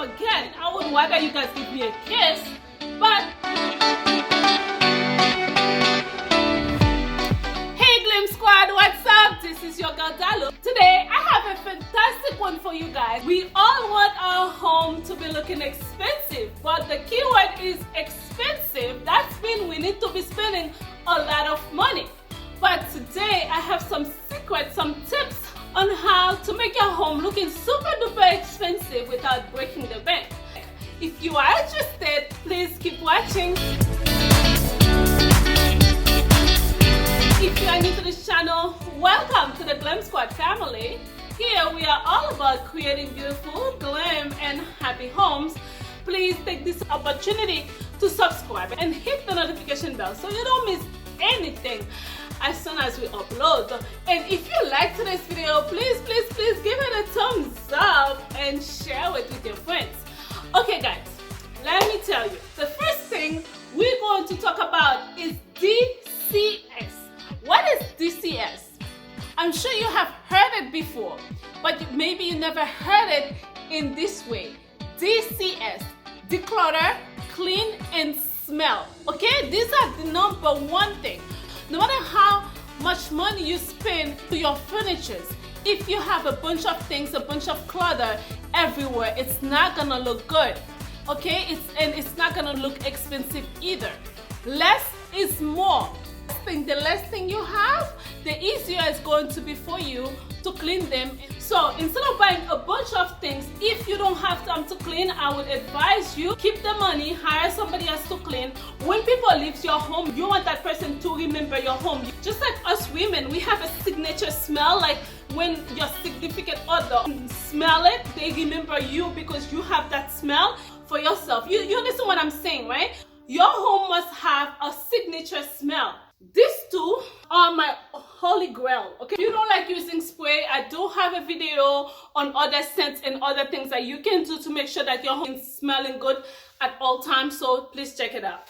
forget. I would rather you guys give me a kiss, but hey Glam Squad, what's up? This is your girl Dalo. Today I have a fantastic one for you guys. We all want our home to be looking expensive, but the keyword is expensive. That means we need to be spending a lot of money. But today I have some secrets, some tips on how to make your home looking super duper expensive without breaking the bank. If you are interested, please keep watching. If you are new to this channel, welcome to the Glam Squad family. Here we are all about creating beautiful, glam and happy homes. Please take this opportunity to subscribe and hit the notification bell so you don't miss anything as soon as we upload. And if you like today's video, please give it a thumbs up and share it with your friends. Okay guys, let me tell you, the first thing we're going to talk about is DCS. What is DCS? I'm sure you have heard it before, but maybe you never heard it in this way. DCS, declutter, clean and smell. Okay, these are the number one thing. No matter how much money you spend to your furniture, if you have a bunch of things, a bunch of clutter everywhere, it's not gonna look good. Okay, it's not gonna look expensive either. Less is more. The less thing you have, the easier it's going to be for you to clean them. So instead of buying a bunch of things, if you don't have time to clean, I would advise you keep the money, hire somebody else to clean. When people leave your home, you want that person to remember your home. Just like us women, we have a signature smell. Like when your significant other smell it, they remember you because you have that smell for yourself. You understand what I'm saying, right? Your home must have a signature smell. These two are my holy grail. Okay, if you don't like using spray, I do have a video on other scents and other things that you can do to make sure that your home is smelling good at all times, so please check it out.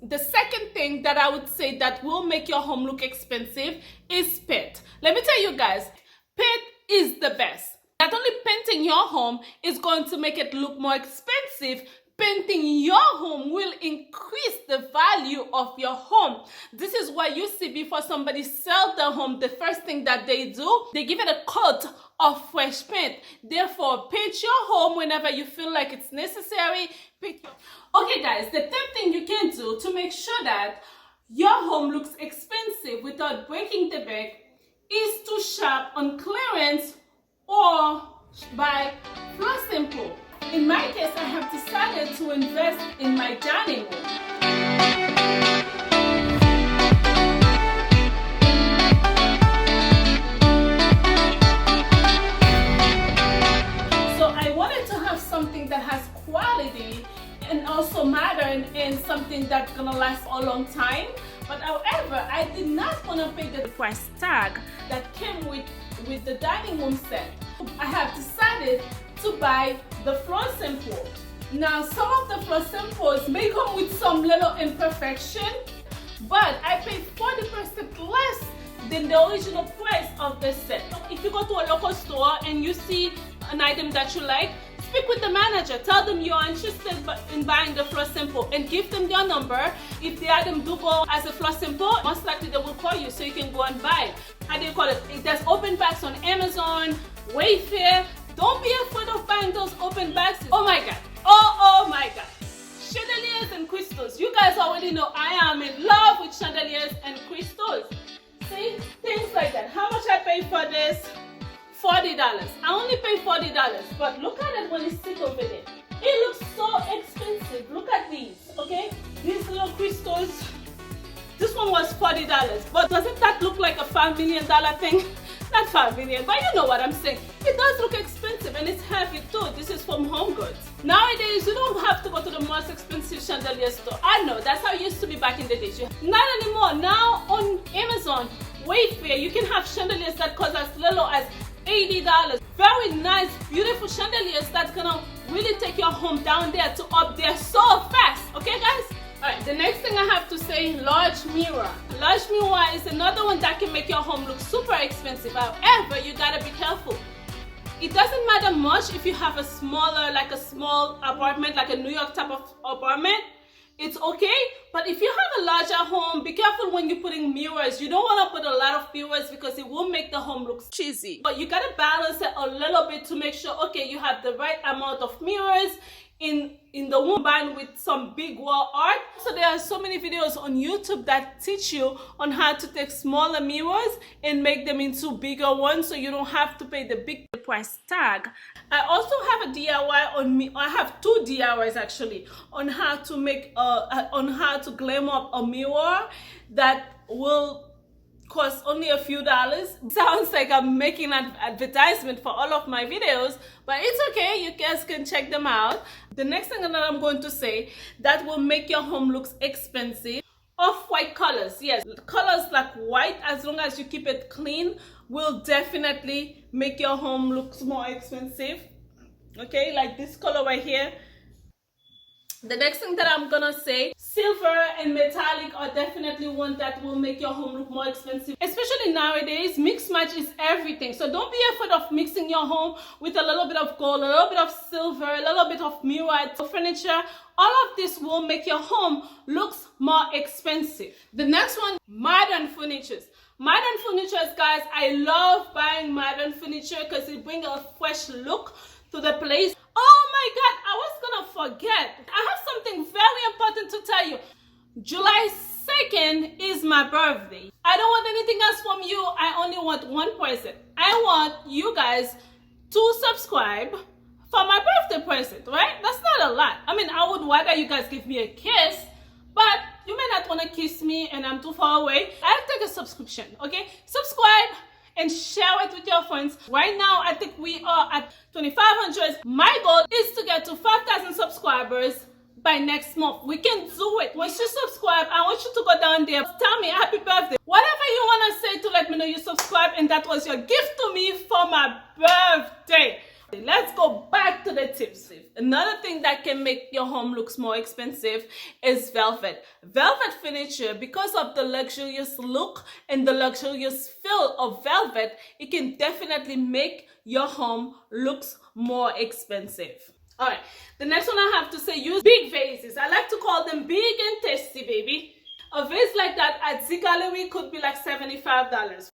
The second thing that I would say that will make your home look expensive is paint. Let me tell you guys, paint is the best. Not only painting your home is going to make it look more expensive, painting your home will increase the value of your home. This is what you see before somebody sells their home. The first thing that they do, they give it a coat of fresh paint. Therefore, paint your home whenever you feel like it's necessary. Okay guys, the third thing you can do to make sure that your home looks expensive without breaking the bank is to shop on clearance or buy floor sample. In my case, I have decided to invest in my dining room. So I wanted to have something that has quality and also modern and something that's gonna last a long time. But however, I did not want to pay the price tag that came with the dining room set. I have decided to buy the floor sample. Now, some of the floor samples may come with some little imperfection, but I paid 40% less than the original price of the set. If you go to a local store and you see an item that you like, speak with the manager. Tell them you're interested in buying the floor sample and give them your number. If the item do go as a floor sample, most likely they will call you so you can go and buy it. How do you call it? There's open bags on Amazon, Wayfair. Don't be afraid of buying those open bags. Oh my god. Oh my god. Chandeliers and crystals. You guys already know I am in love with chandeliers and crystals. See? Things like that. How much I paid for this? $40. I only paid $40. But look at it when it's sit over there. It looks so expensive. Look at these. Okay? These little crystals. This one was $40. But doesn't that look like a $5 million thing? Not 5 million, but you know what I'm saying. It does look expensive and it's heavy too. This is from Home Goods. Nowadays, you don't have to go to the most expensive chandelier store. I know, that's how it used to be back in the days. Not anymore. Now on Amazon, Wayfair, you can have chandeliers that cost as little as $80. Very nice, beautiful chandeliers that's gonna really take your home down there to up there so fast. Okay, guys? Alright, the next thing I have to say, large mirror. Large mirror is another one that can make your home look super expensive. However, you gotta be careful. It doesn't matter much if you have a smaller, like a small apartment, like a New York type of apartment. It's okay, but if you have a larger home, be careful when you're putting mirrors. You don't want to put a lot of mirrors because it will make the home look cheesy. But you got to balance it a little bit to make sure, okay, you have the right amount of mirrors in the room combined with some big wall art. So there are so many videos on YouTube that teach you on how to take smaller mirrors and make them into bigger ones, so you don't have to pay the big price tag. I also have a DIY on me. I have 2 DIYs actually on how to make on how to glam up a mirror that will cost only a few dollars. Sounds like I'm making an advertisement for all of my videos, but it's okay, you guys can check them out. The next thing that I'm going to say that will make your home look expensive: off-white colors. Yes, colors like white, as long as you keep it clean, will definitely make your home look more expensive. Okay, like this color right here. The next thing that I'm gonna say, silver and metallic are definitely one that will make your home look more expensive. Especially nowadays, mix match is everything. So don't be afraid of mixing your home with a little bit of gold, a little bit of silver, a little bit of mirror furniture. All of this will make your home looks more expensive. The next one, modern furnitures. Modern furnitures, guys, I love buying modern furniture because it brings a fresh look to the place. Oh my God, I was gonna forget. I have something very important to tell you. July 2nd is my birthday. I don't want anything else from you. I only want one present. I want you guys to subscribe for my birthday present, right? That's not a lot. I mean, I would rather you guys give me a kiss, but you may not want to kiss me and I'm too far away. I'll take a subscription, okay? Subscribe and share it with your friends. Right now, I think we are at 2,500. My goal is to get to 5,000 subscribers by next month. We can do it. Once you subscribe, I want you to go down there, tell me happy birthday, whatever you want to say to let me know you subscribe and that was your gift to me for my birthday. Let's go back to the tips. Another thing that can make your home look more expensive is velvet. Velvet furniture, because of the luxurious look and the luxurious feel of velvet, it can definitely make your home look more expensive. All right, the next one I have to say, use big vases. I like to call them big and tasty, baby. A vase like that at the gallery could be like $75.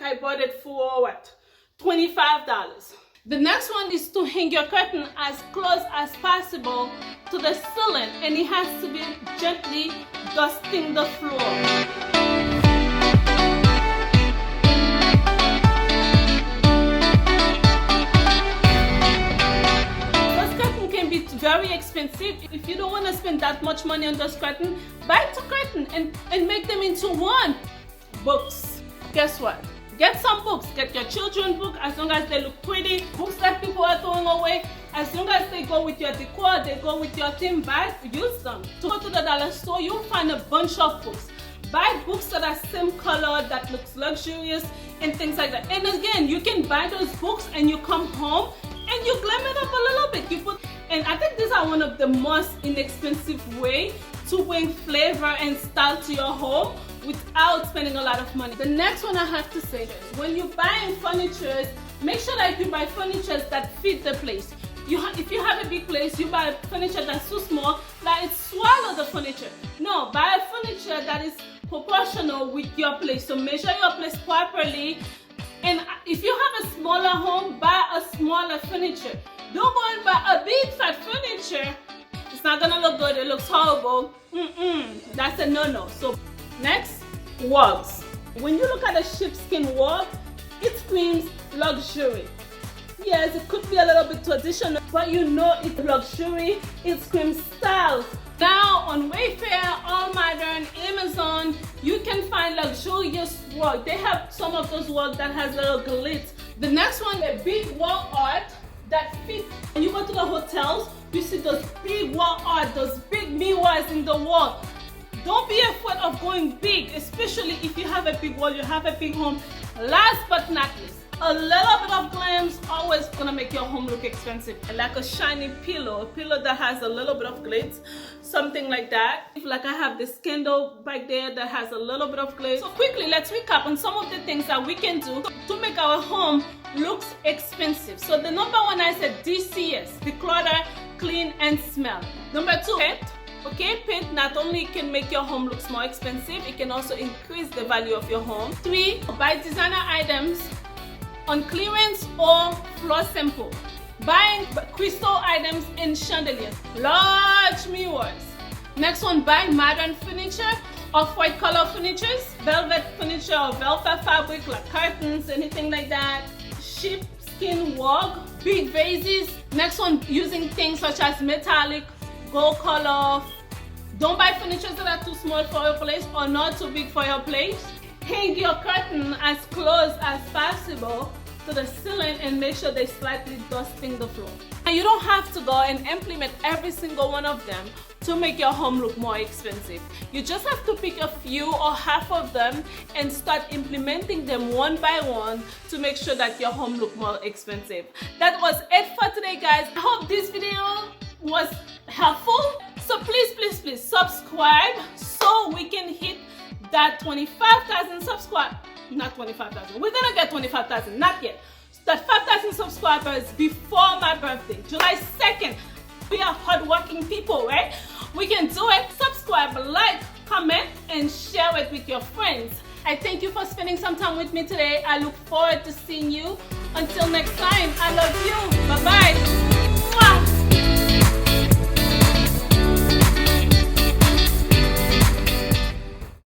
I bought it for what? $25. The next one is to hang your curtain as close as possible to the ceiling, and it has to be gently dusting the floor. This curtain can be very expensive. If you don't want to spend that much money on this curtain, buy 2 curtains and make them into one. Books. Guess what? Get some books. Get your children's book, as long as they look pretty. Books that people are throwing away, as long as they go with your decor, they go with your theme, buy, use them. To go to the dollar store, you'll find a bunch of books. Buy books that are same color, that looks luxurious, and things like that. And again, you can buy those books and you come home and you glam it up a little bit. And I think these are one of the most inexpensive way to bring flavor and style to your home without spending a lot of money. The next one I have to say, when you're buying furniture, make sure that you buy furniture that fit the place. If you have a big place, you buy furniture that's too small, that it swallow the furniture. No, buy a furniture that is proportional with your place. So measure your place properly. And if you have a smaller home, buy a smaller furniture. Don't go and buy a big fat furniture. It's not gonna look good, it looks horrible. That's a no-no. So next, rugs. When you look at a sheepskin rug, it screams luxury. Yes, it could be a little bit traditional, but you know it's luxury, it screams style. Now on Wayfair, All Modern, Amazon, you can find luxurious rug. They have some of those rugs that has a little glitz. The next one, a big wall art that fits. When you go to the hotels, you see those big wall art, those big mirrors in the wall. Don't be afraid of going big, especially if you have a big wall, you have a big home. Last but not least, A little bit of glam's always gonna make your home look expensive. Like a shiny pillow, a pillow that has a little bit of glitz, something like that. Like I have this candle back there that has a little bit of glitz. So quickly, let's recap on some of the things that we can do to make our home looks expensive. So the number one, I said DCS, declutter, clean, and smell. Number two, paint. Okay, paint not only can make your home looks more expensive, it can also increase the value of your home. 3, buy designer items on clearance or floor sample. Buying crystal items in chandeliers, large mirrors. Next one, buy modern furniture, off-white color furnitures, velvet furniture or velvet fabric like curtains, anything like that. Sheepskin rug, big vases. Next one, using things such as metallic, gold color. Don't buy furniture that are too small for your place or not too big for your place. Hang your curtain as close as possible to the ceiling and make sure they're slightly dusting the floor. And you don't have to go and implement every single one of them to make your home look more expensive. You just have to pick a few or half of them and start implementing them one by one to make sure that your home look more expensive. That was it for today, guys. I hope this video was helpful. So please subscribe so we can hit that 25,000 subscribers. Not 25,000. We're gonna get 25,000, not yet. That 5,000 subscribers before my birthday, July 2nd. We are hardworking people, right? We can do it. Subscribe, like, comment, and share it with your friends. I thank you for spending some time with me today. I look forward to seeing you. Until next time, I love you. Bye-bye.